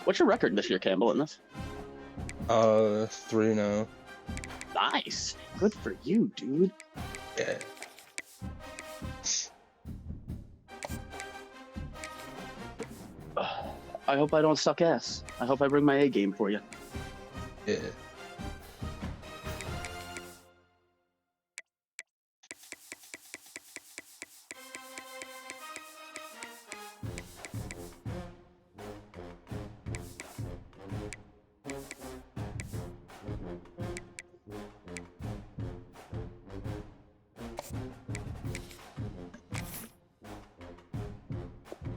What's your record this year, Campbell, in this? 3-0. Nice. Good for you, dude. Yeah. I hope I don't suck ass. I hope I bring my A game for you. Yeah.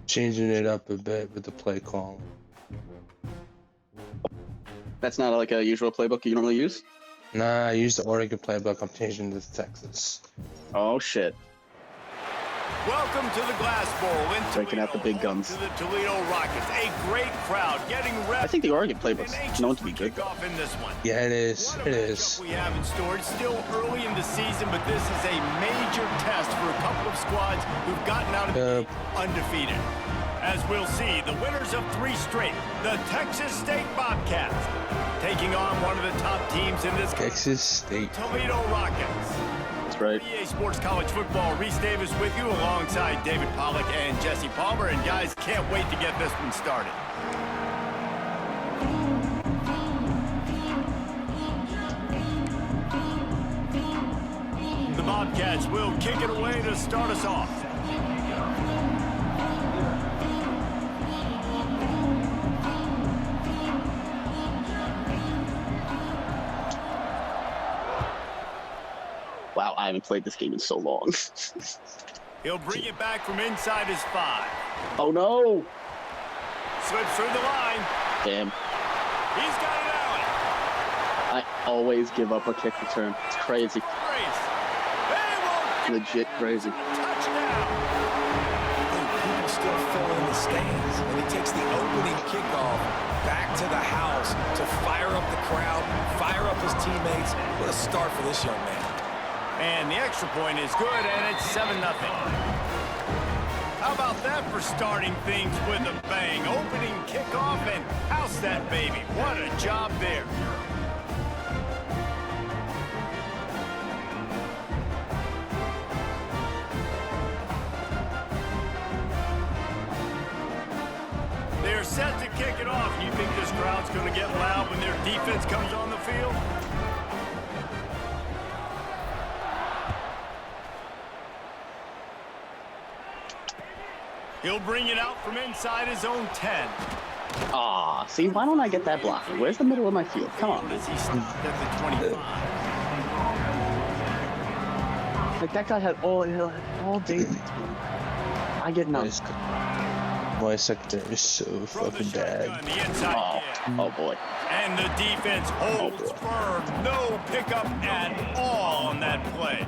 Changing it up a bit with the play call. That's not like a usual playbook you normally use? Nah, I use the Oregon playbook. I'm changing to Texas. Oh, shit. Welcome to the Glass Bowl in Breaking out the big guns. To the Toledo Rockets. A great crowd getting ready. I think the Oregon playbook's known to be good. Off in this one. Yeah, it is. It is. We have in store. It's still early in the season, but this is a major test for a couple of squads who've gotten out of the gate undefeated. As we'll see, the winners of 3 straight, the Texas State Bobcats, taking on one of the top teams in this Texas State Toledo Rockets. That's right. EA Sports College Football, Reese Davis with you alongside David Pollack and Jesse Palmer. And guys, can't wait to get this one started. The Bobcats will kick it away to start us off. Wow, I haven't played this game in so long. He'll bring it back from inside his 5. Oh, no. Slips through the line. Damn. He's got it out. I always give up a kick return. It's crazy. Legit crazy. Touchdown. People still filling the stands, and he takes the opening kickoff back to the house to fire up the crowd, fire up his teammates. What a start for this young man. And the extra point is good, and it's 7-0. How about that for starting things with a bang? Opening kickoff and house that baby. What a job there. They're set to kick it off. You think this crowd's going to get loud when their defense comes on the field? He'll bring it out from inside his own 10. Aw, see, why don't I get that block? Where's the middle of my field? Come on. As he stopped at the 25. Like, that guy had all day. I get none. My secondary is so fucking bad. Oh, boy. And the defense holds firm. No pickup at all on that play.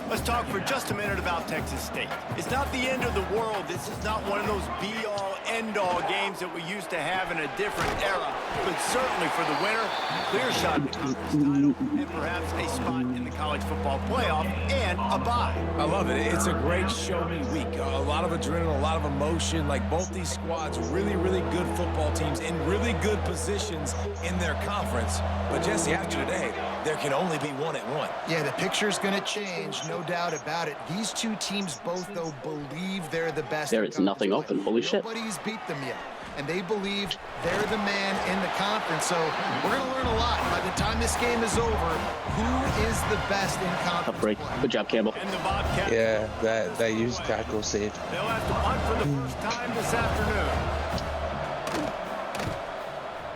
Let's talk for just a minute about Texas State. It's not the end of the world. This is not one of those be-all, end-all games that we used to have in a different era. But certainly for the winner, clear shot at the conference title and perhaps a spot in the college football playoff and a bye. I love it. It's a great show-me week. A lot of adrenaline, a lot of emotion. Like both these squads, really, really good football teams in really good positions in their conference. But Jesse, after today, there can only be 1-1. Yeah, the picture's going to change, no doubt about it. These two teams both, though, believe they're the best. There is nothing open. Holy shit. Nobody's beat them yet. And they believe they're the man in the conference. So we're going to learn a lot. By the time this game is over, who is the best in conference? Tough break. Good job, Campbell. And the Bobcats. Yeah, that used tackle saved. They'll have to punt for the first time this afternoon.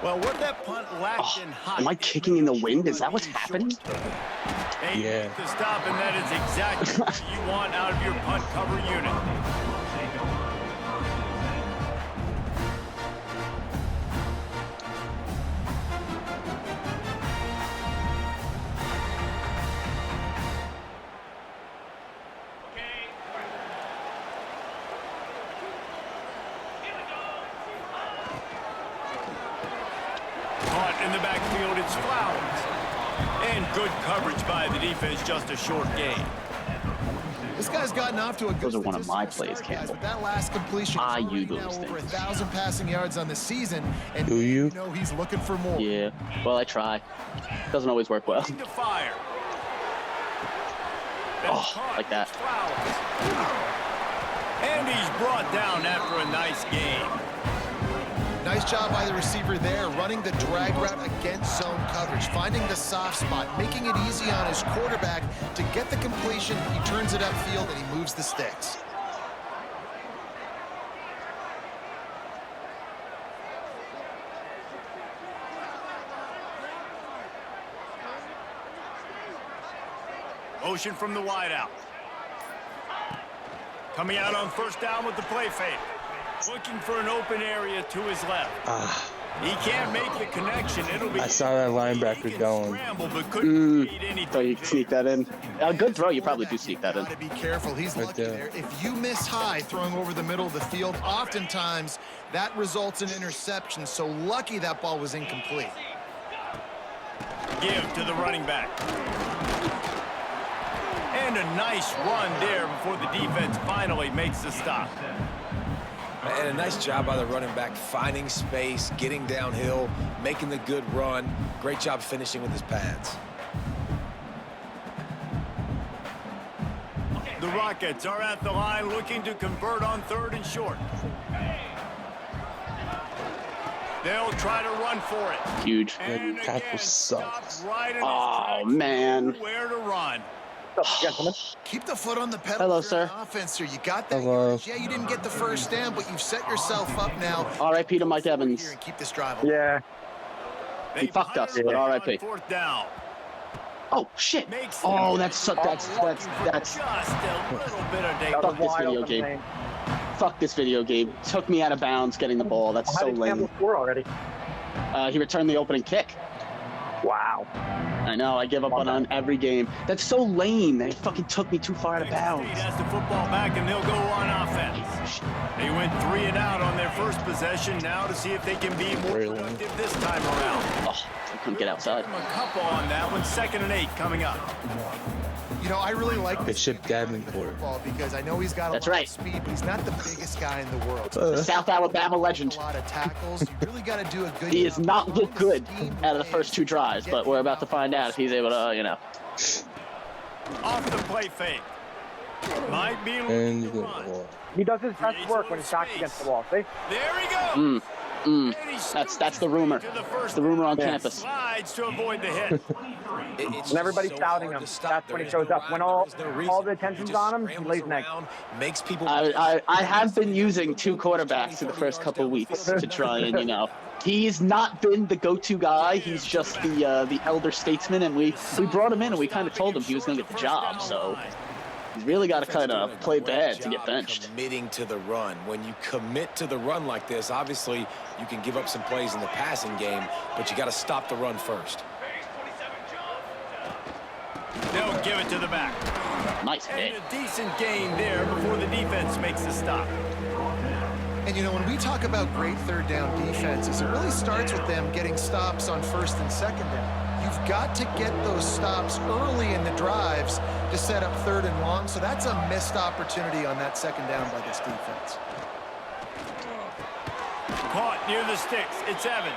Well, what that punt lacked in height. Am I kicking in the wind? Is that what's happening? Yeah. To stop, and that is exactly what you want out of your punt cover unit. In the backfield, it's Flowers. And good coverage by the defense, just a short gain. This guy's gotten off to a good Those are one of my statistical plays, start, guys, Campbell. but that last completion I is use now those over things. 1,000 passing yards on the season, and Do you? know he's looking for more. Yeah. Well, I try. Doesn't always work well. To fire. Oh, like that. And he's brought down after a nice game. Nice job by the receiver there, running the drag route against zone coverage, finding the soft spot, making it easy on his quarterback to get the completion. He turns it upfield and he moves the sticks. Motion from the wideout. Coming out on first down with the play fake. Looking for an open area to his left. He can't make the connection. It'll be. I saw that linebacker going. Scramble, but couldn't create anything. So you sneak that in. A good throw, you probably do sneak that in. Got to be careful. He's Right lucky there. there. If you miss high throwing over the middle of the field, oftentimes that results in interception. So lucky that ball was incomplete. Give to the running back. And a nice run there before the defense finally makes the stop. And a nice job by the running back, finding space, getting downhill, making the good run. Great job finishing with his pads. The Rockets are at the line looking to convert on 3rd and short. They'll try to run for it. Huge. And tackle again, sucks. stopped right in his Oh, tracks. man. Where to run. Keep the foot on the pedal. Hello, if you're sir. on offense here. You got that. Hello. yardage. Yeah, you didn't get the first down, but you've set yourself up now. R.I.P. to Mike Here Evans. and keep this drive. Yeah. They fucked us, fire but on RIP. 4th down. Oh, shit. Makes Oh, it that's looking for just a little bit of danger. danger. Fuck this video game. Fuck this video game. Took me out of bounds getting the ball. That's How so did lame. Campbell score already? He returned the opening kick. Wow. I know, I give up on every game. That's so lame. They fucking took me too far out of bounds. State has the football back and they'll go on offense. They went 3 and out on their first possession. Now to see if they can be more Really? productive this time around. Oh, I couldn't get outside. A couple on that one. 2nd and 8 coming up. You know, I really like They this shipped Davenport. football because I know he's got a That's lot right. of speed, but he's not the biggest guy in the world. South Alabama legend. A lot of tackles. You really got to do a good He job has not on looked the good scheme out of the plays first 2 drives, get but we're about to find out if he's able to, you know. Off the play fake. Might be And you looking to go. run. He does his best work when he's back against the wall. See? There he goes. And he That's the rumor. scoots to the first The rumor on Yeah. campus. Slides to avoid the hit. It's And everybody's just shouting hard him. to stop. That's when he There is shows no up. When rhyme, all- there's no reason. all the attention's He just on him, he scrambles lays an egg. around, makes people. I have been using 2 quarterbacks for the first couple of weeks to try and, you know. He's not been the go-to guy. He's just the elder statesman, and we brought him in and we kind of told him he was going to get the job. So he's really got to kind of play bad to get benched. Committing to the run. When you commit to the run like this, obviously you can give up some plays in the passing game, but you got to stop the run first. They'll give it to the back. Nice hit. And a decent gain there before the defense makes the stop. And, you know, when we talk about great 3rd down defenses, it really starts with them getting stops on 1st and 2nd down. You've got to get those stops early in the drives to set up 3rd and long, so that's a missed opportunity on that 2nd down by this defense. Caught near the sticks. It's Evans.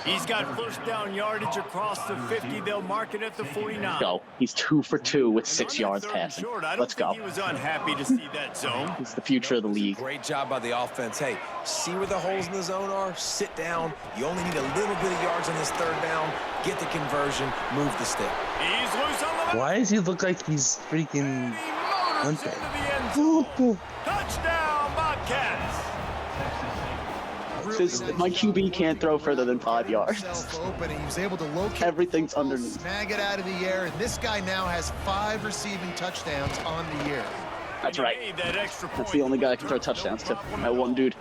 He's got first down yardage across the 50. They'll mark it at the 49. Go. He's 2 for 2 with 6 Running yards 3rd and passing. short. I don't Let's think go. He was unhappy to see that zone. He's the future of the league. Great job by the offense. Hey, see where the holes in the zone are? Sit down. You only need a little bit of yards on this 3rd down. Get the conversion. Move the stick. He's loose on the Why does he look like he's freaking He motors Hunter? into the end zone. Touchdown, Bobcats. My QB can't throw further than 5 yards. Open, and he was able to locate Everything's the ball, underneath. snag it out of the air, and this guy now has 5 receiving touchdowns on the year. That's You right. made that extra That's point. the only guy I can throw touchdowns to. My one dude.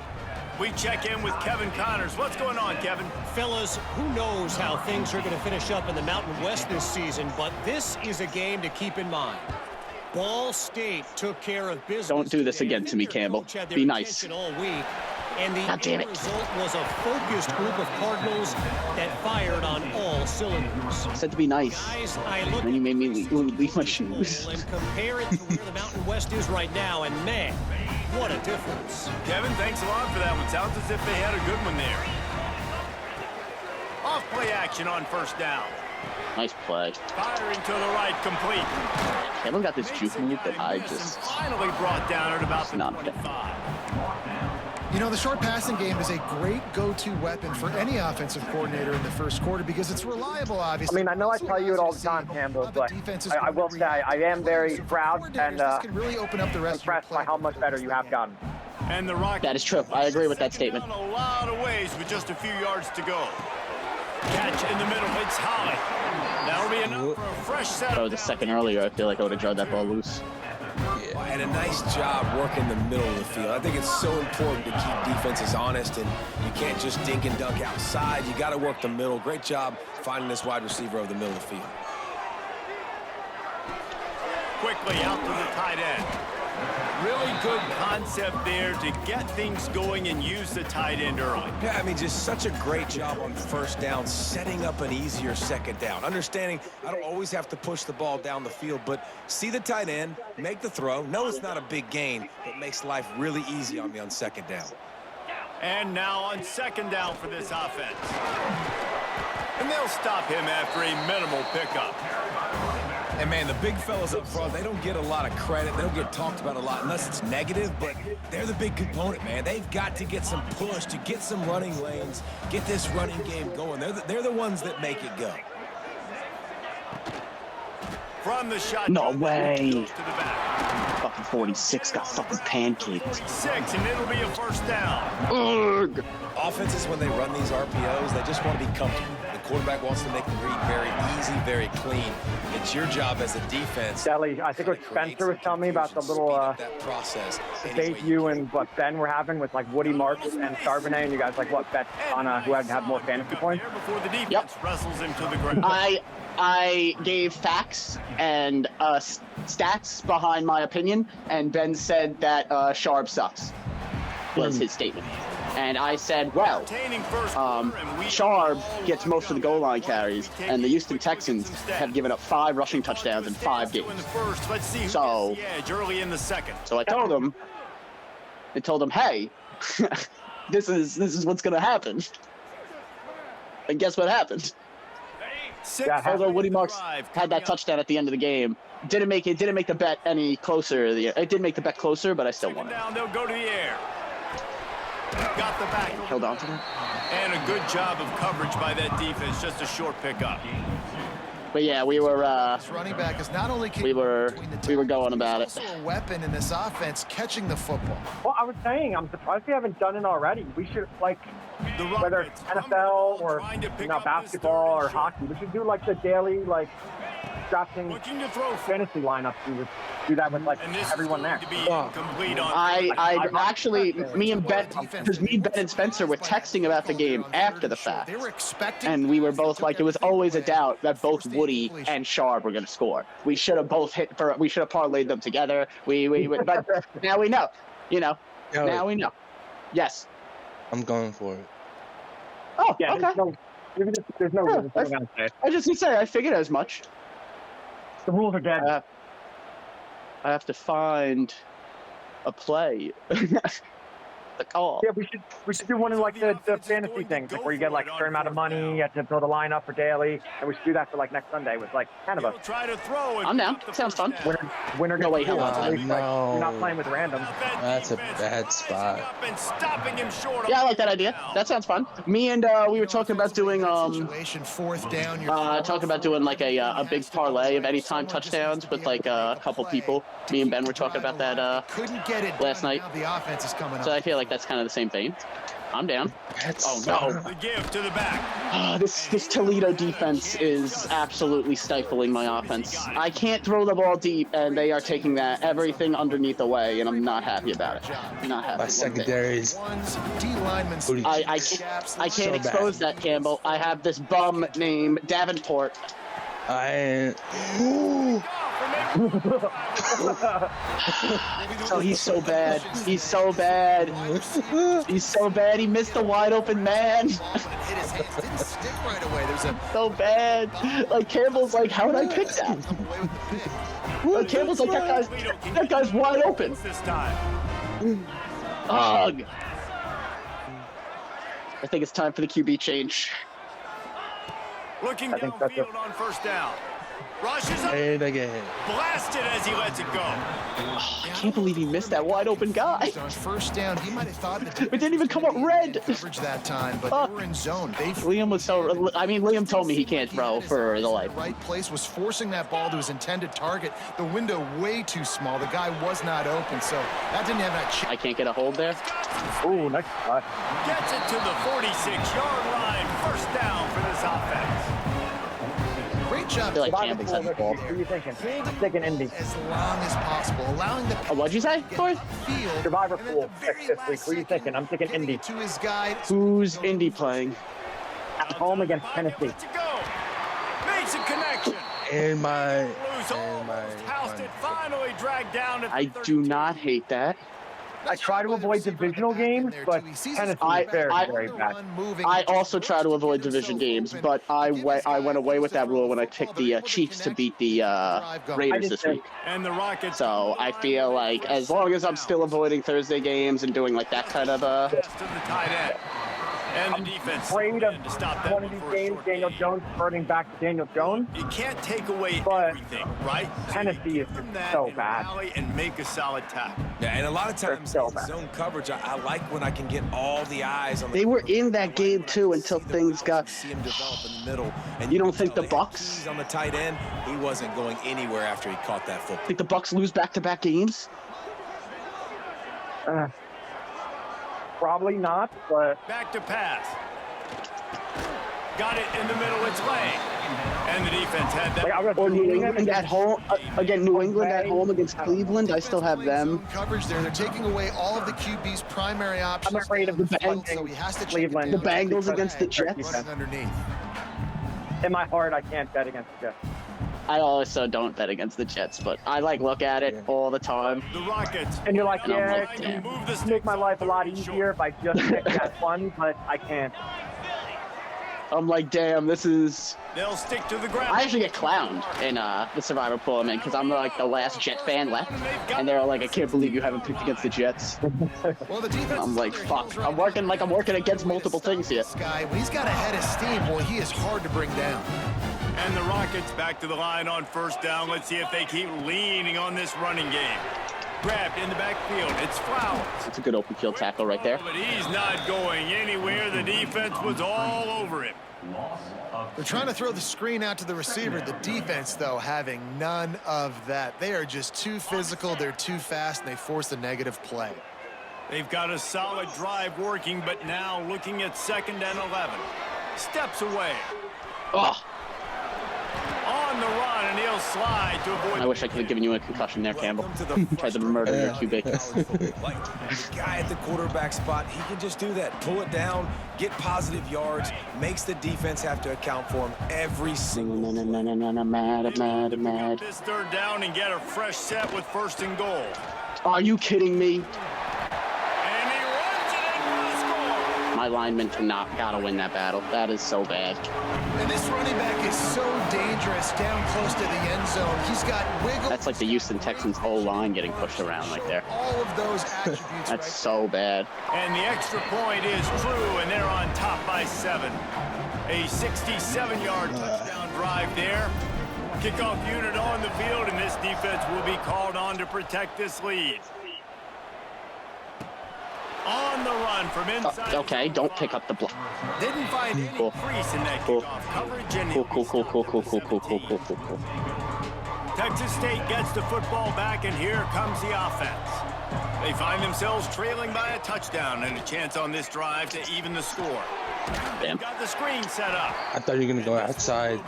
We check in with Kevin Connors. What's going on, Kevin? Fellas, who knows how things are going to finish up in the Mountain West this season, but this is a game to keep in mind. Ball State took care of business. Don't do this today. again I to me, think their Campbell. coach had their Be nice. attention all week. And the God damn end it. result was a focused group of Cardinals that fired on all cylinders. Said to be nice. Guys, I look Then you made me leave my at shoes. and compare it to where the Mountain West is right now, and man, what a difference. Kevin, thanks a lot for that one. Sounds as if they had a good one there. Off play action on first down. Nice play. Firing to the right, complete. Campbell got this juke move that I just... Finally brought down at about the Not 25. You know, the short passing game is a great go-to weapon for any offensive coordinator in the first quarter because it's reliable, obviously. I mean, I know I tell you it all the time, Campbell, but I will say I am very proud and really open up the rest impressed by how much better you have gotten. And the Rockets. That is true. I agree with that statement. In a lot of ways with just a few yards to go. Catch in the middle. It's Holly. That'll be enough for a fresh set. If I was a second earlier, I feel like I would have drawn that ball loose. And a nice job working the middle of the field. I think it's so important to keep defenses honest, and you can't just dink and dunk outside. You got to work the middle. Great job finding this wide receiver over the middle of the field. Quickly out to the tight end. Really good concept there to get things going and use the tight end early. Yeah, I mean, just such a great job on first down, setting up an easier second down. Understanding I don't always have to push the ball down the field, but see the tight end, make the throw. No, it's not a big gain, but makes life really easy on me on second down. And now on second down for this offense. And they'll stop him after a minimal pickup. And, man, the big fellas up front, they don't get a lot of credit. They don't get talked about a lot unless it's negative, but they're the big component, man. They've got to get some push, to get some running lanes, get this running game going. They're the ones that make it go. From the shot. No way. To the back. Fucking 46 got fucking pancaked. 6, and it'll be a first down. Ugh. Offenses, when they run these RPOs, they just want to be comfortable. The quarterback wants to make the read very easy, very clean. It's your job as a defense. Deli, I think what Spencer was telling me about the little that process. debate you and what Ben were having with like Woody Marks and Charbonnet, and you guys like what bet on who had had more fantasy points? Before the defense Yep. wrestles him to the ground. I gave facts and stats behind my opinion, and Ben said that Sharp sucks, was his statement. And I said, well, Sharp gets most of the goal line carries, and the Houston Texans have given up 5 rushing touchdowns in 5 games. So I told him, hey, this is what's gonna happen. And guess what happened? Although Woody Marks had that touchdown at the end of the game, didn't make the bet any closer. It did make the bet closer, but I still won it. They'll go to the air. Got the back. Held on to that. And a good job of coverage by that defense. Just a short pickup. But yeah, we were running back is not only we were going about it. also a weapon in this offense, catching the football. Well, I was saying, I'm surprised we haven't done it already. We should, like, whether it's NFL or basketball or hockey, we should do like the daily, like, drafting fantasy lineups and just do that with like everyone there. I actually, me and Ben and Spencer were texting about the game after the fact, and we were both like, it was always a doubt that both Woody and Sharp were going to score. We should have both we should have parlayed them together. But now we know, now we know. Yes. I'm going for it. Oh, yeah, okay. There's no reason for it. I just need to say, I figured as much. The rules are dead. I have to find a play. The call. Yeah, we should do one of like the fantasy things, like where you get like a certain amount of money, you have to build a lineup for daily, and we should do that for like next Sunday with like kind of a. I'm down. Sounds fun. Winner no way, hell no. You're not playing with randoms. That's a bad spot. Yeah, I like that idea. That sounds fun. Me and we were talking about doing fourth down. Talking about doing like a big parlay of anytime touchdowns with like a couple people. Me and Ben were talking about that last night. The offense is coming up. So I feel like that's kind of the same vein. I'm down. Oh no! The give to the back. This Toledo defense is absolutely stifling my offense. I can't throw the ball deep, and they are taking everything underneath away, and I'm not happy about it. I'm not happy. My secondaries. I can't expose that, Campbell. I have this bum named Davenport. Oh, he's so bad. He's so bad. He's so bad. He missed a wide open man. So bad. Like Campbell's like, how did I pick that? Like Campbell's like, that guy's wide open. Ugh. I think it's time for the QB change. Looking downfield on first down. Rushes up. And again. Blasted as he lets it go. I can't believe he missed that wide open guy. On first down, he might have thought that It didn't even come up red. coverage that time, but they were in zone. Liam was so. I mean, Liam told me he can't throw for the life. The right place was forcing that ball to his intended target. The window way too small. The guy was not open, so that didn't have that chance. I can't get a hold there. Ooh, nice cut. Gets it to the 46-yard line. First down for this offense. Great job. I feel like Campbell's had the ball. What are you thinking? I'm taking Indy. As long as possible, allowing the What'd you say, Corey? field. Survivor and at pool the very pick this week. last Who are you second, thinking? I'm taking getting Indy. it to his guy. Who's Indy playing? At home against Tennessee. To go. Makes a connection. And my Housed it, finally dragged down at the I do 13. not hate that. I try to avoid divisional games, but Tennessee is very bad. I also try to avoid division games, but I went away with that rule when I picked the Chiefs to beat the Raiders this week. And the Rockets. So I feel like as long as I'm still avoiding Thursday games and doing like that kind of To the tight end. And the defense Afraid of to stop that one of these before it games, short Daniel gain. Jones turning back to Daniel Jones. You can't take away But everything, right? Tennessee is From that so and bad. rally and make a solid tackle. Yeah, and a lot of times so in bad. zone coverage, I like when I can get all the eyes on the They were in that game too until things got. see him develop in the middle. And You don't can think tell the they had Bucs? keys on the tight end, he wasn't going anywhere after he caught that football. Think the Bucks lose back-to-back games? Probably not, but Back to pass. Got it in the middle. It's Lang. And the defense had that. like, I was Or New reading England at home again. New England at home against Cleveland. I still have them. Zone coverage there. They're taking away all of the QB's primary options. I'm afraid of the Bengals, Bengals, so he has to check Cleveland. it The down. Bengals against the Jets. Running underneath. in my heart, I can't bet against the Jets. I also don't bet against the Jets, but I like look at it all the time. The Rockets. And you're like, And I'm yeah, like, it damn. can Move the make my sticks life a lot third and easier short. if I just pick that one, but I can't. I'm like, damn, this is. They'll stick to the ground. I actually get clowned in the Survivor pool I'm in because I'm like the last Jet fan left, and they're like, I can't believe you haven't picked against the Jets. Well, the defense I'm like, fuck. I'm working against multiple things here. This guy, when he's got a head of steam, boy, he is hard to bring down. And the Rockets back to the line on first down. Let's see if they keep leaning on this running game. Grabbed in the backfield. It's Flowers. It's a good open field tackle right there. But he's not going anywhere. The defense was all over him. They're trying to throw the screen out to the receiver. The defense, though, having none of that. They are just too physical. They're too fast, and they force a negative play. They've got a solid drive working, but now looking at 2nd and 11. Steps away. Oh, On the run, and he'll slide to avoid. I wish I could have given you a concussion there, Campbell. Welcome to the Tried to murder your QB. Like, the guy at the quarterback spot, he can just do that. Pull it down, get positive yards, makes the defense have to account for him every single Mad. This third down and get a fresh set with 1st and goal. Are you kidding me? And he runs it into the score. My linemen gotta win that battle. That is so bad. And this running back is so dangerous down close to the end zone. He's got wiggle. That's like the Houston Texans whole line getting pushed around right there. All of those attributes. That's right so bad. And the extra point is true, and they're on top by 7. A 67-yard touchdown drive there. Kickoff unit on the field, and this defense will be called on to protect this lead. On the run from inside. Okay, don't pick up the block. Didn't find any Cool. crease in that Cool. kickoff coverage. And Cool. Texas State gets the football back, and here comes the offense. They find themselves trailing by a touchdown and a chance on this drive to even the score. Damn. Got the screen set up. I thought you were gonna go outside.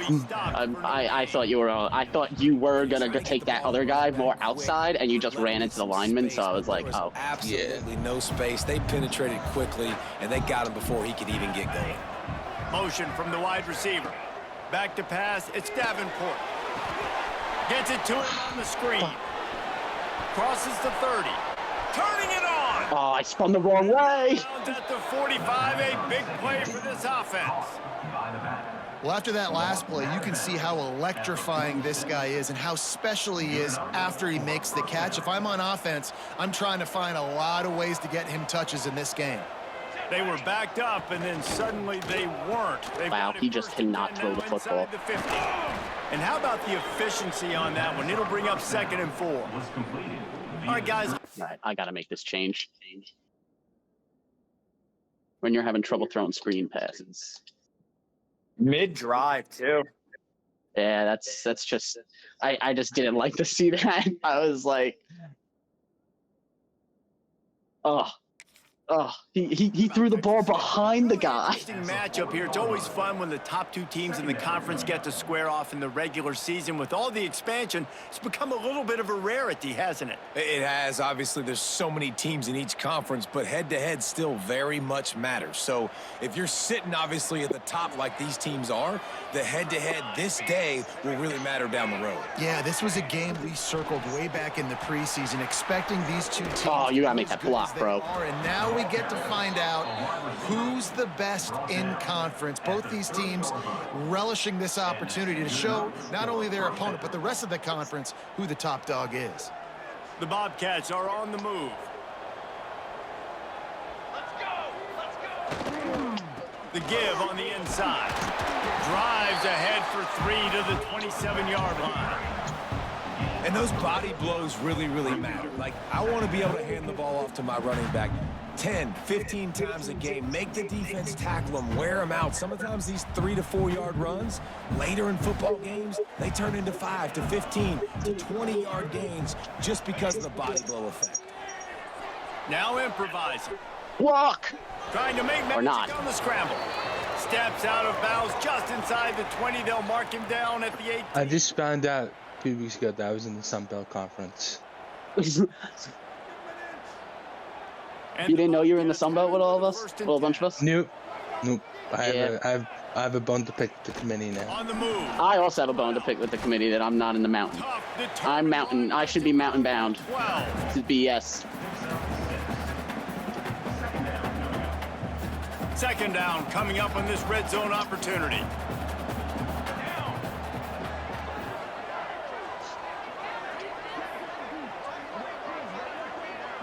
I thought you were. I thought you were gonna go take that other guy more outside, and you just ran into the lineman. So I was like, oh. Absolutely no space. They penetrated quickly, and they got him before he could even get going. Motion from the wide receiver. Back to pass. It's Davenport. Gets it to him on the screen. Crosses the 30. Turning it on. Oh, I spun the wrong way. At the 45, a big play for this offense. Well, after that last play, you can see how electrifying this guy is and how special he is after he makes the catch. If I'm on offense, I'm trying to find a lot of ways to get him touches in this game. They were backed up, and then suddenly they weren't. Wow, he just cannot throw the football. The 50. And how about the efficiency on that one? It'll bring up 2nd and 4. All right, guys. All right, I got to make this change. When you're having trouble throwing screen passes. Mid-drive, too. Yeah, that's just... I just didn't like to see that. I was like... Oh, he threw the ball behind the guy. Interesting matchup here. It's always fun when the top 2 teams in the conference get to square off in the regular season. With all the expansion, it's become a little bit of a rarity, hasn't it? It has. Obviously, there's so many teams in each conference, but head-to-head still very much matters. So if you're sitting, obviously, at the top like these teams are, the head-to-head this day will really matter down the road. Yeah, this was a game we circled way back in the preseason, expecting these 2 teams. Oh, you got to make that block, bro. And now we get to find out who's the best in conference. Both these teams relishing this opportunity to show not only their opponent, but the rest of the conference who the top dog is. The Bobcats are on the move. The give on the inside. Drives ahead for 3 to the 27-yard line. And those body blows really, really matter. Like, I want to be able to hand the ball off to my running back 10, 15 times a game. Make the defense tackle them, wear them out. Sometimes these 3 to 4 yard runs, later in football games, they turn into 5 to 15 to 20-yard gains just because of the body blow effect. Now improvising. Block! Trying to make magic on the scramble. Steps out of bounds just inside the 20. They'll mark him down at the 8. I just found out 2 weeks ago that I was in the Sun Belt Conference. You didn't know you were in the Sun Belt with all of us? With a bunch of us? Nope. I have a bone to pick with the committee now. On the move. I also have a bone to pick with the committee that I'm not in the mountain. I'm mountain. I should be mountain bound. 12. This is BS. 2nd down coming up on this red zone opportunity.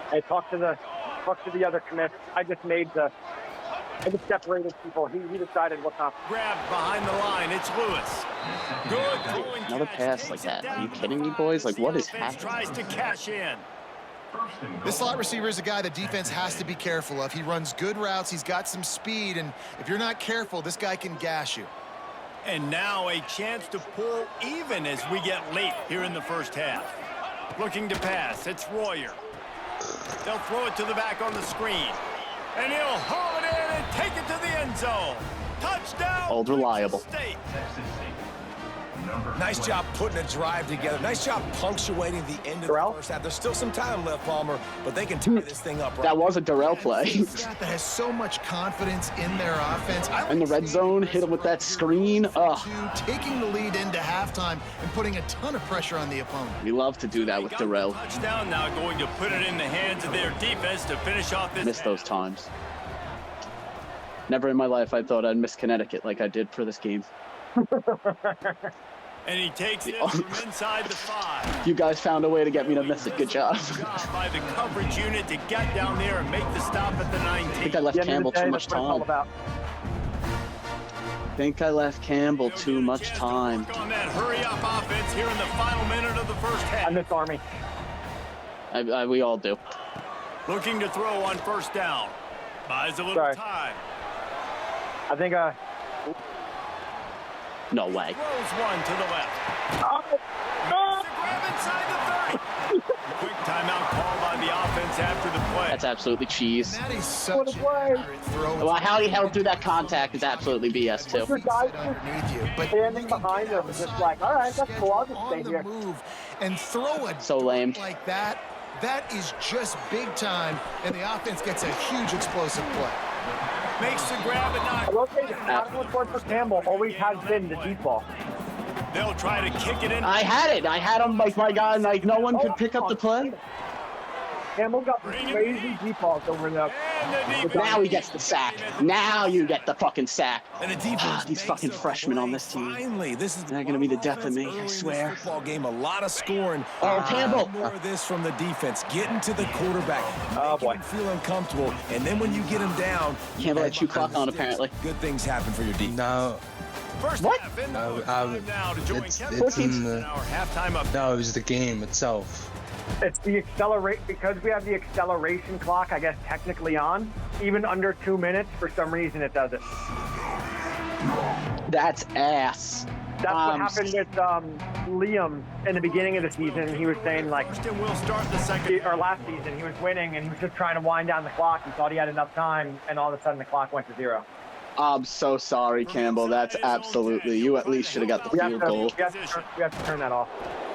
Hey, talk to the other commit. I just separated people. He decided what's up. Grabbed behind the line. It's Lewis. Good throwing Another pass like that. Are you kidding me, boys? Like, what is happening? Tries to cash in. This slot receiver is a guy the defense has to be careful of. He runs good routes. He's got some speed, and if you're not careful, this guy can gash you. And now a chance to pull even as we get late here in the first half. Looking to pass. It's Royer. They'll throw it to the back on the screen. And he'll haul it in and take it to the end zone. Touchdown. Old reliable. State. Nice job putting a drive together. Nice job punctuating the end of the first half. There's still some time left, Palmer, but they can tie this thing up right. That was a Darrell play. That has so much confidence in their offense. In the red zone, hit him with that screen. Taking the lead into halftime and putting a ton of pressure on the opponent. We love to do that with Darrell. Touchdown now, going to put it in the hands of their defense to finish off this. Missed those times. Never in my life I thought I'd miss Connecticut like I did for this game. And he takes it from inside the 5. You guys found a way to get me to miss it. Good job. By the coverage unit to get down there and make the stop at the 19. I think I left Campbell too much time. On that hurry-up offense here in the final minute of the first half. I miss Army. We all do. Looking to throw on 1st down. Buys a little time. I think No way. Throws one to the left. Grab inside the 30. Quick timeout call by the offense after the play. That's absolutely cheese. That is such an accurate throw. Well, how he held through that contact is absolutely BS too. your guys standing behind him is just like, all right, that's cool. I'll just stay here. Move and throw it So lame. like that. That is just big time, and the offense gets a huge explosive play. Makes the grab and I will say the pattern report for Campbell always has been the deep ball. They'll try to kick it in. I had it. I had him like my guy. Like no one could pick up the play. Campbell got crazy deep balls over there. Now he gets the sack. Now you get the fucking sack. And the defense These fucking freshmen on this team. Finally, this is They're gonna be the death of me, I swear. Football game, a lot of scoring. Oh, Campbell. More of this from the defense, getting to the quarterback. Oh boy, Feel uncomfortable, and then when you get him down, Campbell had 2 clock on apparently. good things happen for your defense. No, What? it's in the. No, it was the game itself. it's the accelerate because we have the acceleration clock. I guess technically on even under 2 minutes. For some reason, it does it. That's ass. That's what happened with Liam in the beginning of the season. He was saying like, We'll start the second. or last season, he was winning and he was just trying to wind down the clock. He thought he had enough time, and all of a sudden the clock went to 0. I'm so sorry, Campbell. That's absolutely. You at least should have got the field goal. We have to turn that off.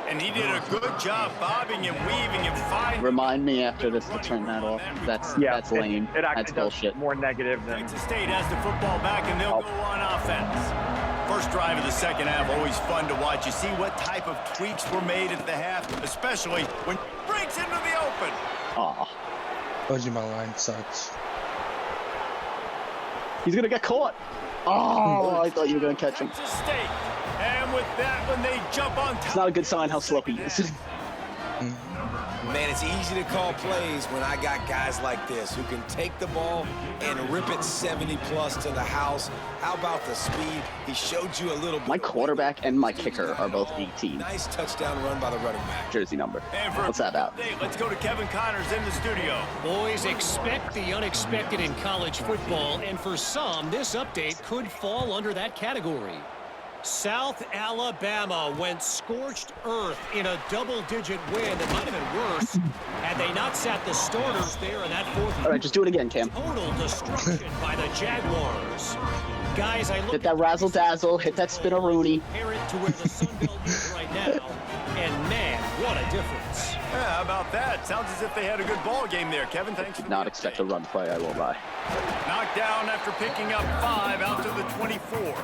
And he did a good job bobbing and weaving and finding. Remind me after this to turn that off. That's lame. It actually That's does bullshit. more negative than. Texas State has the football back, and they'll go on offense. First drive of the second half, always fun to watch. You see what type of tweaks were made at the half, especially when it breaks into the open. Aw. Told you my line sucks. He's gonna get caught. Oh, I thought you were gonna catch him. Texas State. And with that, when they jump on top. It's not a good sign how slow he is. Man, it's easy to call plays when I got guys like this who can take the ball and rip it 70-plus to the house. How about the speed? He showed you a little bit. My quarterback and my kicker are both 18. Nice touchdown run by the running back. Jersey number. And for What's that about? Let's go to Kevin Connors in the studio. Boys, expect the unexpected in college football, and for some, this update could fall under that category. South Alabama went scorched earth in a double-digit win that might have been worse had they not sat the starters there in that fourth. All right, just do it again, Cam. Total destruction by the Jaguars. Guys, I look Hit that razzle-dazzle, hit that spin-a-rooney. compare it to where the Sun Belt is right now, and man, what a difference. Yeah, how about that? Sounds as if they had a good ball game there. Kevin, thanks. Did not expect a run play, I won't lie. Knocked down after picking up 5 out to the 24.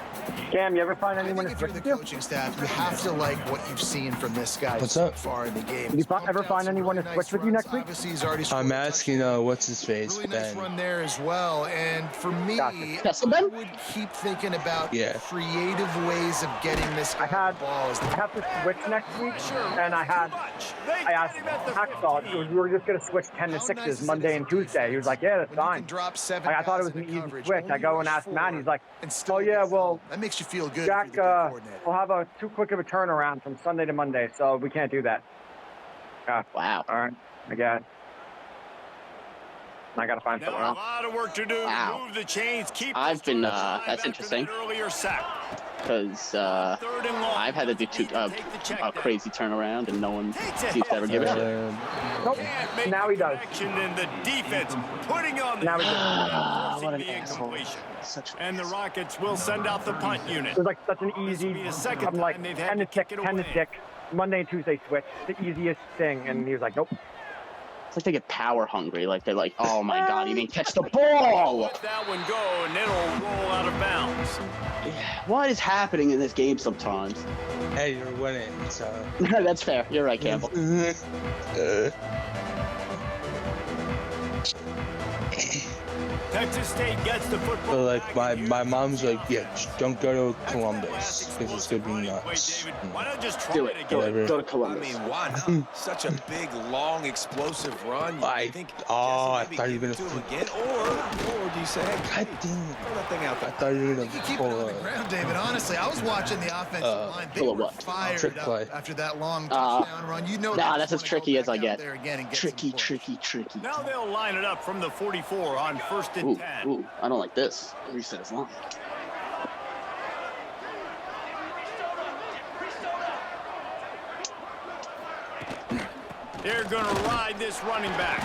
Cam, you ever find I anyone think to if you're switch the to? coaching staff, you have to like what you've seen from this guy What's so up? far in the game. Did you ever find anyone to switch with you next week? Obviously, he's already I'm asking what's his face, really nice Ben. run there as well. And for me, Gotcha. Kesselman? I would keep thinking about Yeah. creative ways of getting this guy I the ball. I have to switch next week, and I asked Hacksaw, we were just going to switch 10 to 6s Monday and Tuesday. He was like, yeah, that's When you fine. can drop 7 I thought it was guys an into easy coverage, switch. I go only and ask 4, Matt, he's like, and still oh yeah, gets well, that makes you feel good. Jack, if you're the coordinator. we'll have a too quick of a turnaround from Sunday to Monday, so we can't do that. Wow. All right, I got it. I got to find Now somewhere a else. lot of work to do. Wow. Move the chains. Keep I've this been, drive that's after interesting. that earlier sack. Because Third and long. I've had to do a crazy turnaround, and no one seems to ever give a shit. Nope. Can't make Now he does. action in the defense, putting on the Now he does. forcing What an the asshole. incompletion. Such an And the Rockets will send out the punt unit. It was like such an easy, be the second I'm like time they've had 10 to to kick 6, it 10 to away. 6. Monday and Tuesday switch, the easiest thing, and he was like, nope. It's like they get power hungry. Like they're like, oh my god, he didn't catch the ball. Let that one go, and it'll roll out of bounds. What is happening in this game sometimes? Hey, you're winning, so. That's fair. You're right, Campbell. Texas State gets the football. But like back, my and my here's mom's the like, yeah, just don't go to Columbus because it's gonna be nuts. Wait, David, why not just try Do it it. again? Do Whatever. it. Go to I Columbus. mean, why not? Such a big, long, explosive run. You I- think, oh, Jesse, maybe I thought you were give gonna it to him again, or do you say, hey, God damn it. throw that thing out I there? thought you were You gonna keep it pull on the a. ground, David. Honestly, I was watching the offensive line. They pull a were what? fired Trick up play. after that long touchdown run. You know, Nah, they that's just as wanna tricky go as I back out get. there again and get Tricky, some points. tricky. Now they'll line it up from the 44 on 1st and 10. Ooh, I don't like this. Reset his line. They're going to ride this running back.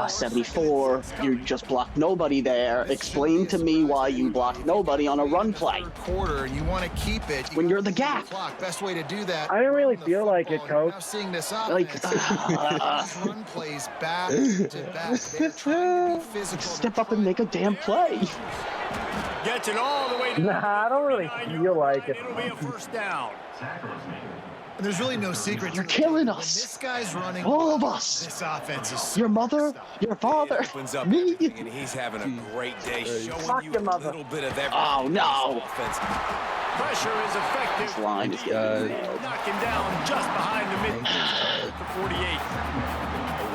74. You just blocked nobody there. Explain to me why you blocked nobody on a run play. Third quarter, and you want to keep it When you're the gotta gap. clock. Best way to do that. I didn't really run the feel like it, football. You're Coach. now seeing this Like, offense. Run plays back to back. They're trying to be physical. Step up and make a damn play. Gets it all the way to Nah, I don't really feel like it. It'll be a first down. And there's really no secret. You're killing When us. this guy's running, All of us. this offense is Your mother, your father, Opens up me. everything, and he's having a great day, showing Fuck you your a mother. little bit of everything. Oh, no. Offense. Pressure is effective. This line is getting nailed. Knocking down just behind the midfield to 48.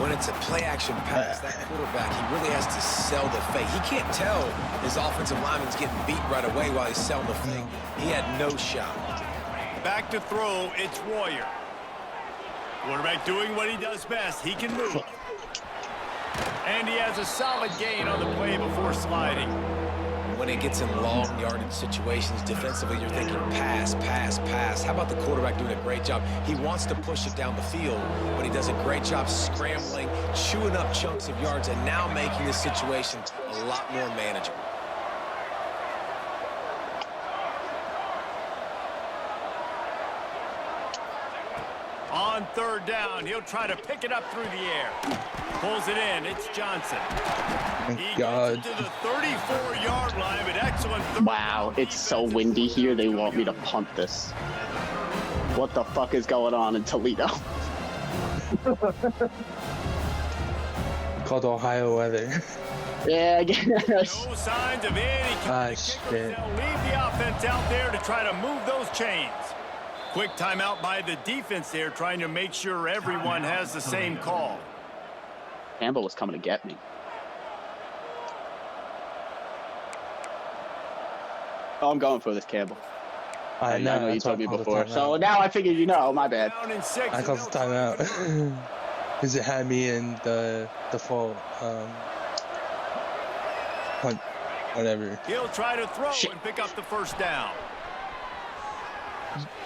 When it's a play-action pass, that quarterback, he really has to sell the fake. He can't tell his offensive lineman's getting beat right away while he's selling the fake. He had no shot. Back to throw, it's Warrior. Quarterback doing what he does best. He can move. And he has a solid gain on the play before sliding. When it gets in long yardage situations, defensively, you're thinking pass, pass, pass. How about the quarterback doing a great job? He wants to push it down the field, but he does a great job scrambling, chewing up chunks of yards, and now making this situation a lot more manageable. On third down, he'll try to pick it up through the air. Pulls it in. It's Johnson. Thank God. Gets it to the 34-yard line, but excellent. Wow, it's so windy here. They want me to punt this. What the fuck is going on in Toledo? Called Ohio weather. Yeah, I guess. No signs of any Ah, kickers. shit. They'll leave the offense out there to try to move those chains. Quick timeout by the defense there, trying to make sure everyone has the same call. Campbell was coming to get me. Oh, I'm going for this, Campball. I know you told me before. So now I figured you know. My bad. Down in six, I called the timeout. Because it had me in the default punt, whatever. He'll try to throw and pick up the first down.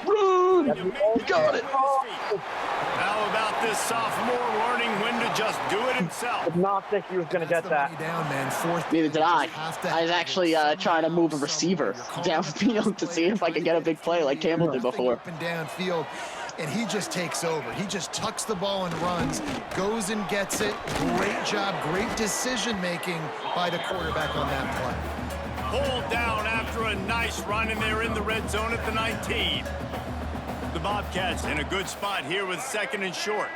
Run! You got it! How about this sophomore learning when to just do it himself? Did not think he was going to get that. Down, man. Fourth. Neither did I. I was actually trying to move a receiver downfield to see if I could get a big play like Campbell did before. Up and downfield, and he just takes over. He just tucks the ball and runs, goes and gets it. Great job, great decision-making by the quarterback on that play. Pulled down after a nice run, and they're in the red zone at the 19. The Bobcats in a good spot here with second and short.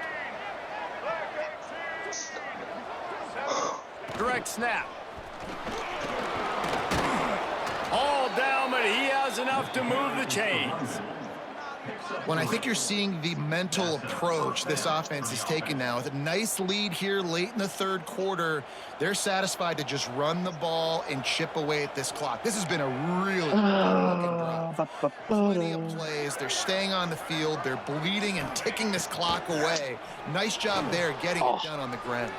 Direct snap. All down, but he has enough to move the chains. When I think you're seeing the mental approach this offense is taking now, with a nice lead here late in the third quarter, they're satisfied to just run the ball and chip away at this clock. This has been a really good drive. Plenty of plays. They're staying on the field. They're bleeding and ticking this clock away. Nice job there getting it done on the ground.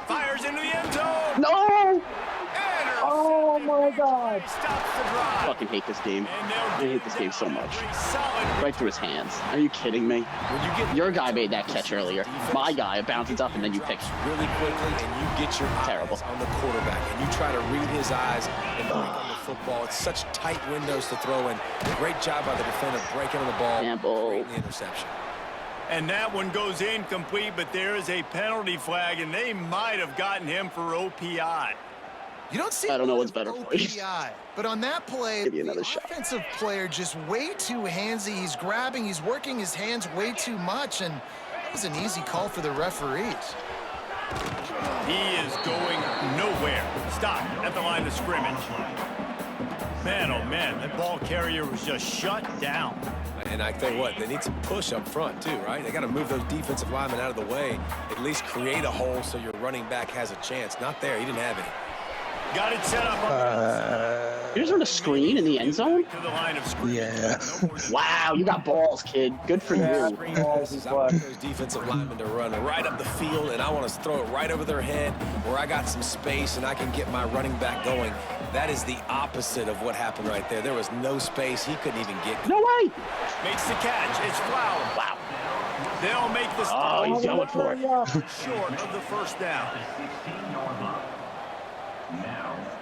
Fires into the end zone. No! Oh my God! Stops the I drive. fucking hate this game. I hate this game so much. Solid. Right through his hands. Are you kidding me? When you get Your guy made that catch earlier. My guy bounces up and then you pick. Really quickly, and you get your Terrible. eyes on the quarterback, and you try to read his eyes and break on the football. It's such tight windows to throw in. Great job by the defender breaking on the ball. Campbell. Great in the interception. And that one goes incomplete, but there is a penalty flag, and they might have gotten him for OPI. You don't see I don't know what's better for you. OPI, but on that play, Give you the another shot. offensive player just way too handsy. He's grabbing, he's working his hands way too much, and that was an easy call for the referees. He is going nowhere. Stop at the line of scrimmage. Man, oh man, that ball carrier was just shut down. And I tell you what, they need some push up front too, right? They got to move those defensive linemen out of the way, at least create a hole so your running back has a chance. Not there. He didn't have any. Got it set up. You're just on a screen in the end zone? To the line of scrimmage. Yeah. Wow, you got balls, kid. Good for Yeah. you. Screen passes, I want those defensive linemen to run right up the field, and I want to throw it right over their head where I got some space and I can get my running back going. That is the opposite of what happened right there. There was no space. He couldn't even get. No way! Makes the catch. It's Flower. Wow. They'll make the Oh, he's going for it. short of the first down.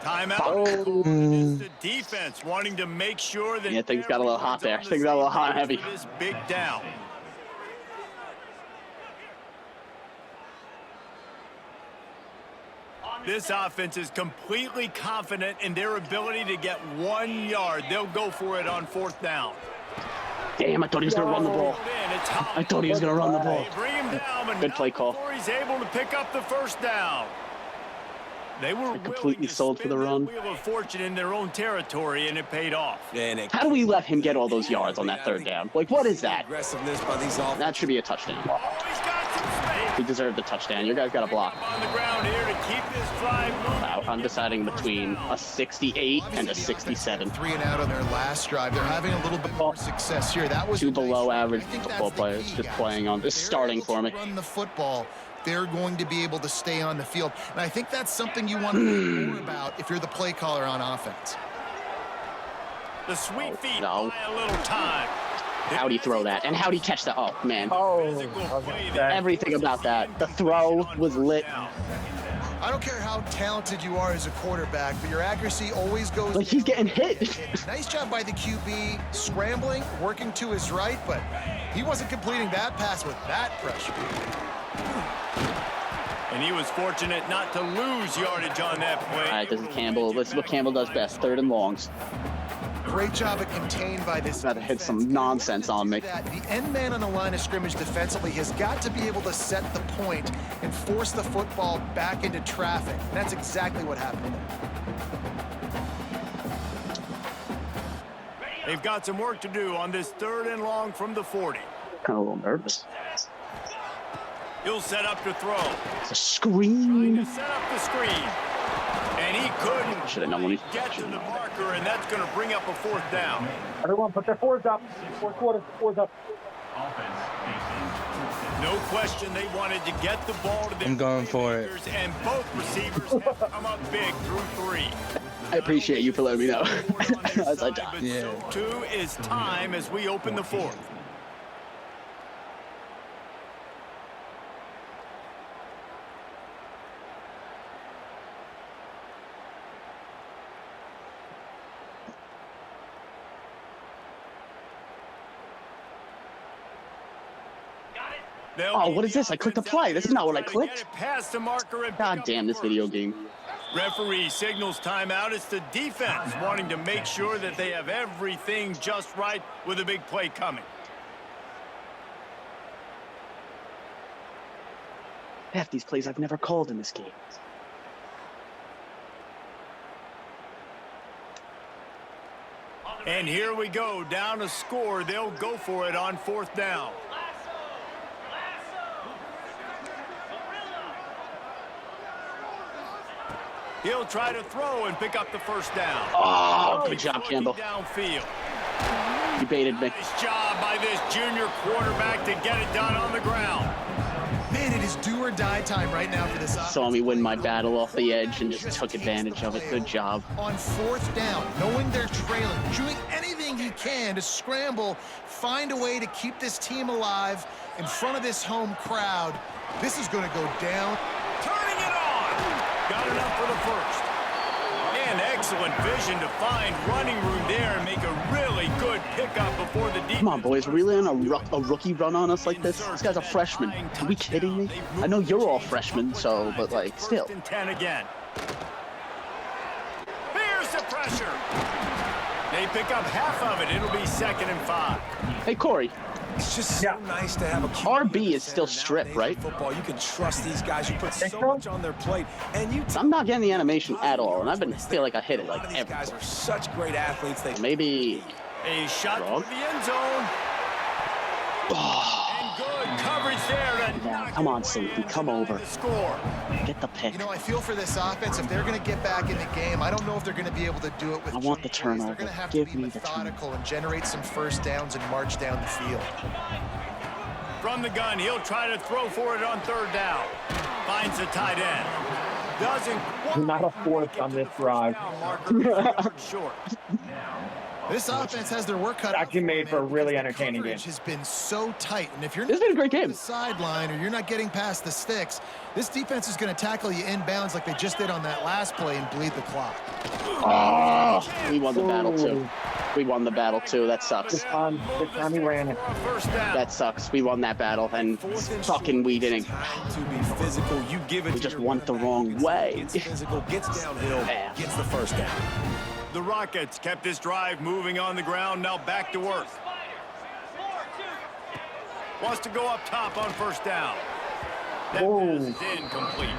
Timeout. Oh. It's the defense wanting to make sure that Yeah, things got a little hot there. Things got a little hot and heavy. This big down. This offense is completely confident in their ability to get 1 yard. They'll go for it on 4th down. Damn, I thought he was going to run the ball. I thought he was going to run the ball. Bring him down, Good play call. before he's able to pick up the 1st down. They were completely sold for the run. Wheel of fortune in their own territory, and it paid off. How do we let him get all those yards on that 3rd down? Like, what is that? Aggressiveness by these offenses. That should be a touchdown. Oh, he's got some space. He deserved the touchdown. Your guys got a block. On the ground here to keep this drive moving. Wow, I'm deciding between a 68 and a 67. 3 and out on their last drive. They're having a little bit more success here. That was 2 below average football players just playing on this, starting for me. Run the football. They're going to be able to stay on the field. And I think that's something you want to know more about if you're the play caller on offense. The sweet feet No. buy a little time. How'd he throw that? And how'd he catch that? Oh, man. Oh, Everything about that. The throw was lit. I don't care how talented you are as a quarterback, but your accuracy always goes Like, he's getting hit. Nice job by the QB, scrambling, working to his right, but he wasn't completing that pass with that pressure. And he was fortunate not to lose yardage on that play. All right, this is Campbell. This is what Campbell does best. 3rd and longs. Great job at contained by this. About to hit some nonsense on me. The end man on the line of scrimmage defensively has got to be able to set the point and force the football back into traffic. And that's exactly what happened there. They've got some work to do on this 3rd and long from the 40. Kind of a little nervous. He'll set up to throw. It's a Trying screen. to set up the screen. And he couldn't Should have known when he get to the marker, and that's going to bring up a 4th down. everyone put their 4s up. 4th quarter, 4s up. No question they wanted to get the ball to their I'm going for it. playmakers, and both receivers have come up big through 3. I appreciate you for letting me know. As I die. Yeah. So too is time as we open the 4th. Oh, what is this? I clicked apply. This is not what I clicked. Past the marker and God damn this video game. referee signals timeout. It's the defense wanting to make sure that they have everything just right with a big play coming. Half these plays I've never called in this game. And here we go, down a score. They'll go for it on 4th down. He'll try to throw and pick up the 1st down. Oh, good job, Campbell. Downfield. You baited me. Nice job by this junior quarterback to get it done on the ground. Man, it is do or die time right now for this offense. Saw me win my battle off the edge and just took advantage of it. Good job. On 4th down, knowing they're trailing, doing anything he can to scramble, find a way to keep this team alive in front of this home crowd. This is going to go down. Turning it on. Got enough for the 1st. And excellent vision to find running room there and make a really good pickup before the defense. Come on, boys. Really on a rookie run on us like this? This guy's a freshman. Are we kidding me? I know you're all freshmen, so, but, like, still. 1st and 10 again. Here's the pressure. They pick up half of it. It'll be 2nd and 5. Hey, Corey. It's just so nice to have a RB is still stripped, right? Football, you can trust these guys. You put so much on their plate, and you. I'm not getting the animation at all, and I've been feel like I hit it like These every guys play. are such great athletes. They Maybe. A shot Wrong. for the end zone. And good coverage there to Yeah, knock come it on, away safety, inside come over. the score. Get the pick. You know, I feel for this offense. If they're going to get back in the game, I don't know if they're going to be able to do it with. I want the plays. turnover. They're going to have Give to be me the methodical and generate some 1st downs and march down the field. From the gun, he'll try to throw for it on 3rd down. Finds the tight end. Doesn't quite Not a 4th on this drive. marker, 2 yards short. This offense has their work cut out. Actually made for a really entertaining game. Has been so tight, and if you're This has been a great game. the sideline or you're not getting past the sticks, this defense is going to tackle you inbounds like they just did on that last play and bleed the clock. Oh, we won the battle too. We won the battle too. That sucks. This time he ran it. That sucks. We won that battle, and fucking we didn't. To be physical, you give it. We just went the wrong way. Gets physical, gets downhill, gets the first down. The Rockets kept this drive moving on the ground. Now back to work. Wants to go up top on first down. That pass is incomplete.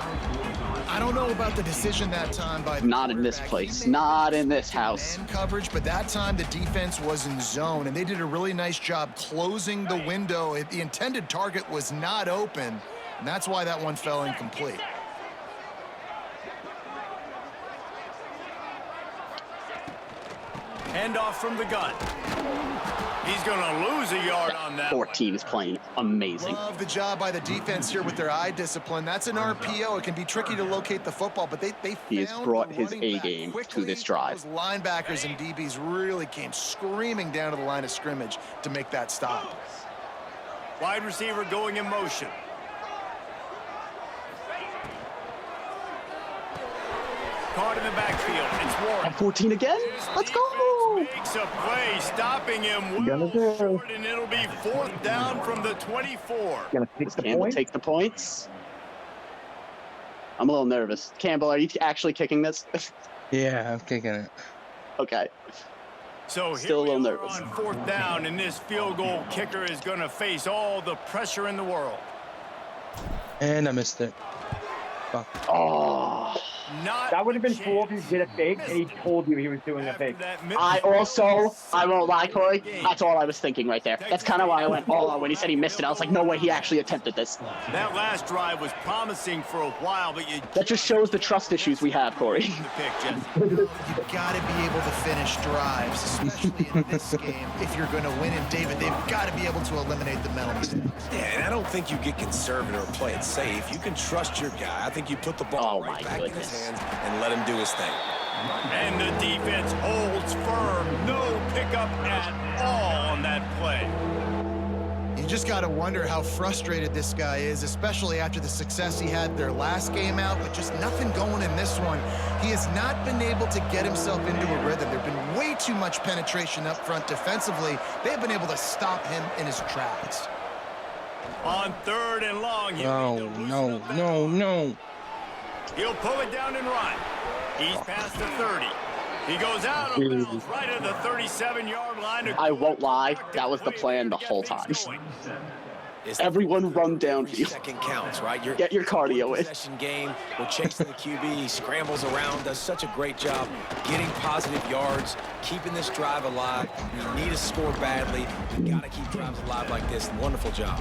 I don't know about the decision that time by the Not in this quarterback. place. Not in this house. Man coverage, but that time the defense was in zone, and they did a really nice job closing the window. The intended target was not open, and that's why that one fell incomplete. Handoff from the gun. He's going to lose a yard on that. 14 is playing amazing. Love the job by the defense here with their eye discipline. That's an RPO. It can be tricky to locate the football, but they He has found brought the his running back A-game to quickly. this drive. Those linebackers and DBs really came screaming down to the line of scrimmage to make that stop. Wide receiver going in motion. Caught in the backfield. It's Warren. At 14 again? Let's go! Makes a play, stopping him well short, and it'll be fourth down from the 24. Gonna take the Campbell point. take the points. I'm a little nervous. Campbell, are you actually kicking this? Yeah, I'm kicking it. Okay. So Still a here little we are nervous. on fourth down, and this field goal kicker is going to face all the pressure in the world. And I missed it. Fuck. Oh. Not That would have been a cool if he chance. did a fake and he told you he was doing a After fake. that I won't lie, Corey. That's all I was thinking right there. That's kind of why I went all out when he said he missed it. I was like, no way, he actually attempted this. That last drive was promising for a while, but you That just shows the trust issues we have, Corey. the pick, Jesse. You've got to be able to finish drives, especially in this game. If you're going to win in David, they've got to be able to eliminate the mental mistakes. Yeah, and I don't think you get conservative or play it safe. You can trust your guy. I think you put the ball Oh, my right back in his goodness. hands and let him do his thing. And the defense holds firm. No pickup at all on that play. You just got to wonder how frustrated this guy is, especially after the success he had their last game out, but just nothing going in this one. He has not been able to get himself into a rhythm. There's been way too much penetration up front defensively. They've been able to stop him in his tracks. On third and long, No. he'll pull it down and run. He's past the 30. He goes out of bounds right at the 37-yard line. I won't lie, that was the plan the whole time. It's Everyone run downfield. Second counts, right? You're Get your cardio in. possession game. We're chasing the QB. He scrambles around, does such a great job getting positive yards, keeping this drive alive. We need to score badly. We got to keep drives alive like this. Wonderful job.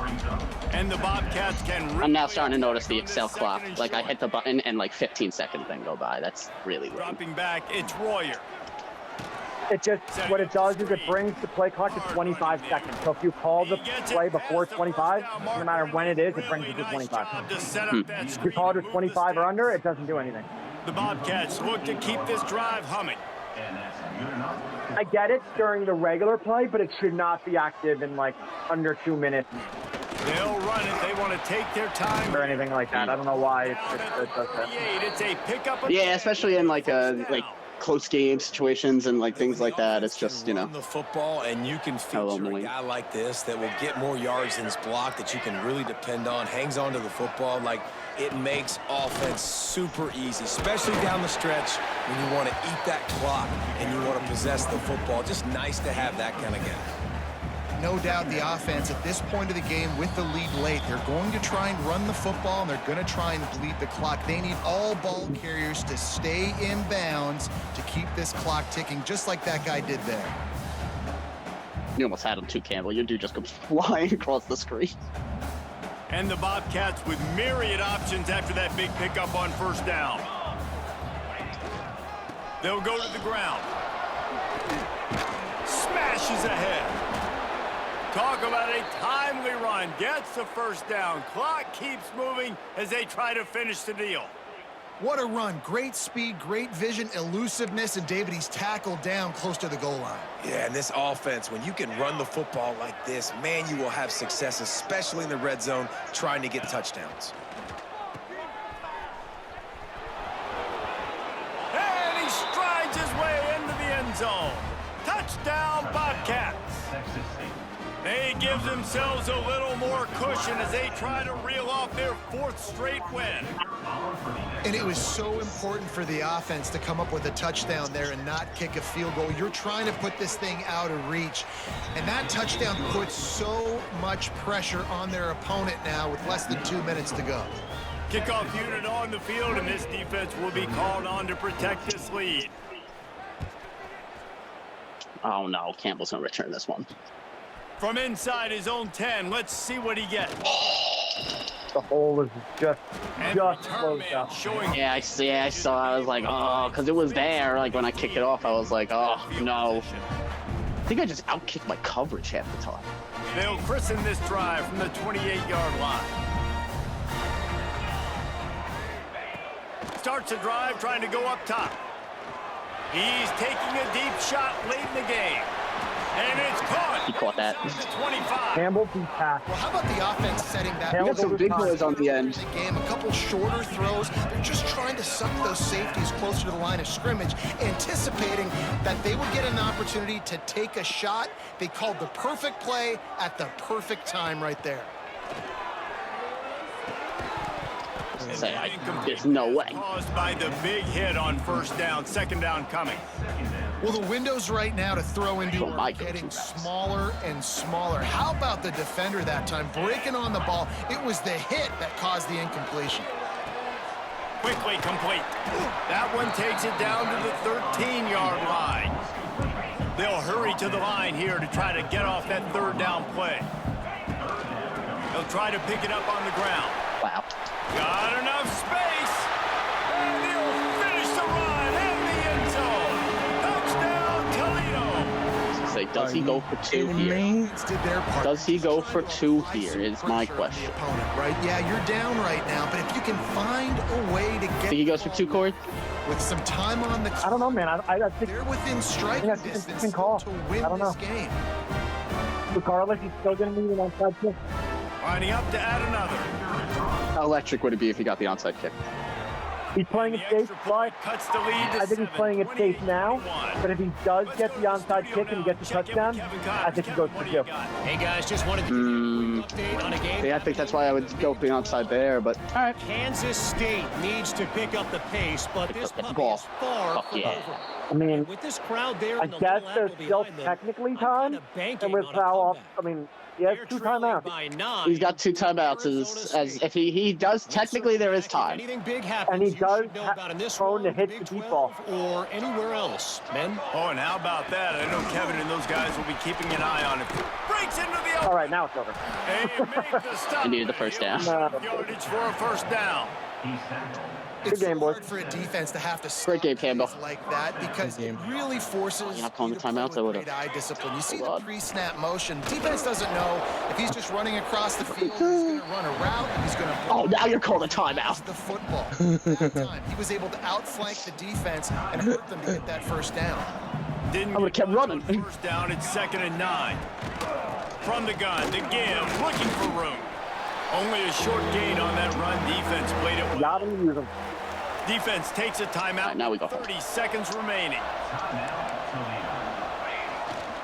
And the Bobcats can... I'm now starting to notice the Excel clock. Like, I hit the button and like 15 seconds then go by. That's really lame. Dropping back, it's Royer. It just, what it does is it brings the play clock to 25 seconds. So if you call the play before 25, no matter when it is, it brings it to 25. To set up that If you call it at 25 or under, it doesn't do anything. The Bobcats look to keep this drive humming. I get it during the regular play, but it should not be active in like under 2 minutes They'll run it. They want to take their time. or anything like that. I don't know why it does that. It's a pickup. Yeah, especially in like close game situations and like things like that. It's just, you know. Run the football, and you can feature a annoying. guy like this that will get more yards than his block, that you can really depend on, hangs on to the football. Like, it makes offense super easy, especially down the stretch when you want to eat that clock and you want to possess the football. Just nice to have that kind of guy. No doubt the offense at this point of the game with the lead late, they're going to try and run the football, and they're going to try and bleed the clock. They need all ball carriers to stay in bounds to keep this clock ticking, just like that guy did there. You almost had him too, Campbell. Your dude just goes flying across the screen. And the Bobcats with myriad options after that big pickup on first down. They'll go to the ground. Smashes ahead. Talk about a timely run. Gets the first down. Clock keeps moving as they try to finish the deal. What a run. Great speed, great vision, elusiveness, and David, he's tackled down close to the goal line. Yeah, and this offense, when you can run the football like this, man, you will have success, especially in the red zone, trying to get touchdowns. And he strides his way into the end zone. Touchdown, Bobcats. They give themselves a little more cushion as they try to reel off their 4th straight win. And it was so important for the offense to come up with a touchdown there and not kick a field goal. You're trying to put this thing out of reach. And that touchdown puts so much pressure on their opponent now with less than 2 minutes to go. Kickoff unit on the field, and this defense will be called on to protect this lead. Oh, no. Campbell's going to return this one. From inside his own 10, let's see what he gets. The hole is just closed out. Yeah, I saw. I was like, oh, because it was there. Like, when I kicked it off, I was like, oh, no. I think I just outkicked my coverage half the time. They'll christen this drive from the 28-yard line. Starts a drive trying to go up top. He's taking a deep shot late in the game. And it's caught. He caught that. 25. Campbell beat pass. Well, how about the offense setting that? We got some big boys on the end. Game, a couple shorter throws. They're just trying to suck those safeties closer to the line of scrimmage, anticipating that they would get an opportunity to take a shot. They called the perfect play at the perfect time right there. There's no way. Caused by the big hit on first down, second down coming. Well, the windows right now to throw into Oh, are getting smaller and smaller. How about the defender that time breaking on the ball? It was the hit that caused the incompletion. Quickly complete. That one takes it down to the 13-yard line. They'll hurry to the line here to try to get off that third down play. They'll try to pick it up on the ground. Wow. Got enough space. And he'll finish the run in the end zone. Touchdown, Toledo. Say, does he go for 2 here? Does he go for 2 here is my question. Right? Yeah, you're down right now, but if you can find a way to get Think he goes for 2, Corey? with some time on the clock, I don't know, man. I think they're within striking distance call. to win I don't know. this game. regardless, he's still going to need an onside kick. Lining up to add another. How electric would it be if he got the onside kick? He's playing it safe, but Cuts the lead to I think he's playing it safe now. But if he does get the onside kick and he gets the touchdown, I think he goes for 2. Hey guys, just wanted to give you a quick update on a game. Yeah, I think that's why I would go for the onside there, but all right. Kansas State needs to pick up the pace, but this puppy is far Fuck from yeah. over. I mean, With this crowd there, I in the guess little there's apple still behind them, technically I'm time, kinda banking and with on a foul off, comeback. I mean, he has They're 2 trailing timeouts. by 9. He's got 2 timeouts as if he does, technically there is time. Anything big happens, And he you does should know about in this prone to one, hit Big the deep 12 ball. or anywhere else. Men? Oh, and how about that? I know Kevin and those guys will be keeping an eye on it. Breaks into the open. All right, now it's over. And make the stop. I needed the first down. Yardage for a first down. It's game, boys. hard for a defense to have to stop Great game, Campbell. plays like that because it really forces You're not calling you the to play timeouts? with I would've. great eye discipline. You see the God. pre-snap motion. Defense doesn't know if he's just running across the field, he's going to run a route, and he's going to Oh, now you're calling a timeout. the football. That time, he was able to outflank the defense and hurt them to get that first down. Didn't I would've get kept running. First down, it's 2nd and 9. From the gun, to give, looking for room. Only a short gain on that run. Defense played it well. Got him, use him. Defense takes a timeout. Right, now we go. 30 seconds remaining.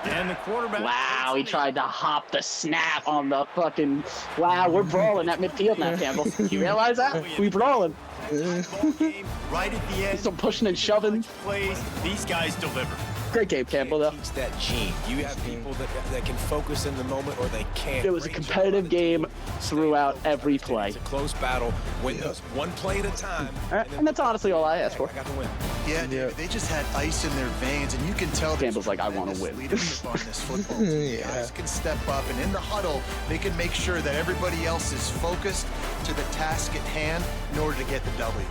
And the quarterback. Wow, he tried to hop the snap on the fucking. Wow, we're brawling at midfield now, Campbell. You realize that? We brawling. Game right at the end. Some pushing and shoving. Plays. These guys deliver. Great game, Campbell, though. Teach that gene. You have people that can focus in the moment or they can't. It was a Great job competitive by the team. game throughout every play. It's a close battle. Win those one play at a time. All right, and that's honestly all I asked for. I got the win. Yeah, David, they just had ice in their veins, and you can tell there's Campbell's like, I wanna tremendous win. leadership on this football team. Yeah. Guys can step up, and in the huddle, they can make sure that everybody else is focused to the task at hand in order to get the W.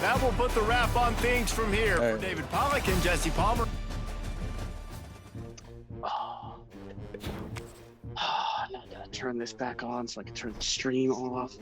That will put the wrap on things from here. For David Pollack and Jesse Palmer. Now I gotta turn this back on so I can turn the stream off.